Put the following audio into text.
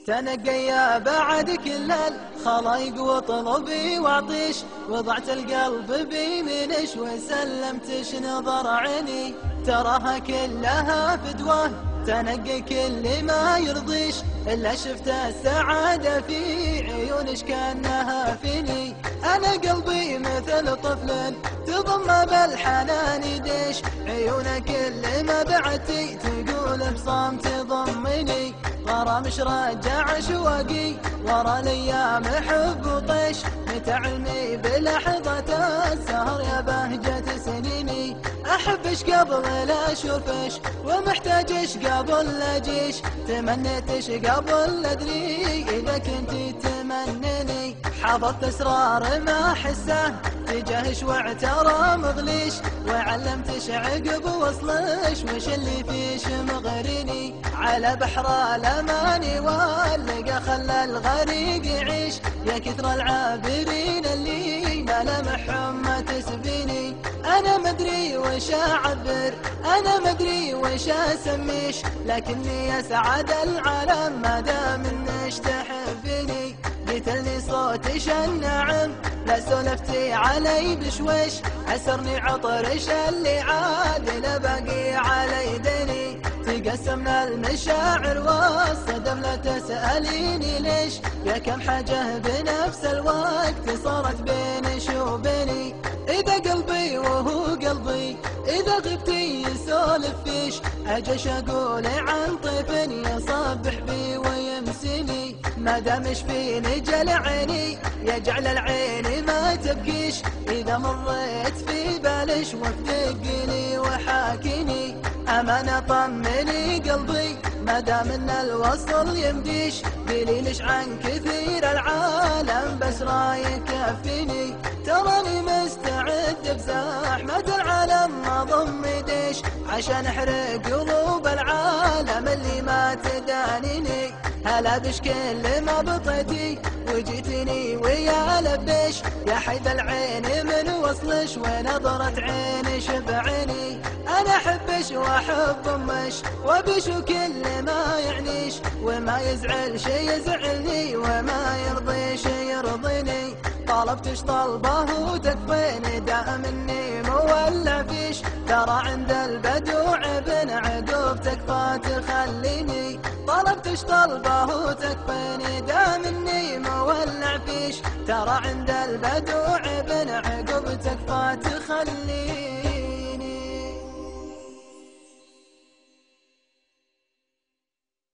تنقيا بعد كل الخلايق وطلبي وعطيش، وضعت القلب بيمنش وسلمتش نظر عيني، تراها كلها فدوة تنقي كل ما يرضيش، إلا شفت السعادة في عيونش كأنها فيني. أنا قلبي مثل طفل تضم بالحنان يدش، عيونك كل ما بعدتي تقول بصمت ضمني، غرامش رجع شواقي ورا الايام حب وطيش، متى علمي بلحظة السهر يا بهجة سنيني، احبش قبل لا اشوفش ومحتاجش قبل لا اجيش، تمنيتش قبل لا ادري اذا كنتي تمنيني، حفظت اسرار ما احسه تجاهش واعترى مغليش، وعلمتش عقب وصلش وش اللي فيش مغريني، على بحر الاماني واللقى خلى الغريق يعيش، يا كثر العابرين اللي ملامحهم ما تسبيني، انا مدري وش اعبر انا مدري وش اسميش، لكني اسعد العالم ما دام انش تحبيني، قتلني صوتش النعم لا سولفتي علي بشويش، عسرني عطرش اللي عاد لا باقي علي ديني، تقسمنا المشاعر والصدم لا تسأليني ليش، يا كم حاجة بنفس الوقت صارت بينش وبيني، إذا قلبي وهو قلبي إذا غبتي يسولف فيش، أجش أقول عن طيف يصبح بي ويمسيني، ما دامش فيني جل عيني يجعل العين ما تبكيش، إذا مريت في بالش وفتقني وحاكيني، أمانة طمني قلبي ما دام ان الوصل يمديش، قولي ليش عن كثير العالم بس رايك يكفيني، تراني مستعد بزحمة العالم ما ضم يديش، عشان احرق قلوب العالم اللي ما تدانيني، هلا بش كل ما بطيتي وجيتني ويا لبيش، يا حيث العين من وصلش ونظرة عينش بعيني، انا احبش واحب امش وبش كل ما يعنيش، وما يزعل شي يزعلني وما يرضي شي يرضيني، طلبتش طلبه وتكفيني دائم اني مولع فيش، ترى عند البدو عبن عقب تكفى تخليني، طلبتش طلبه وتكفيني دائم اني مولع فيش، ترى عند البدو عبن عقب تكفى تخليني.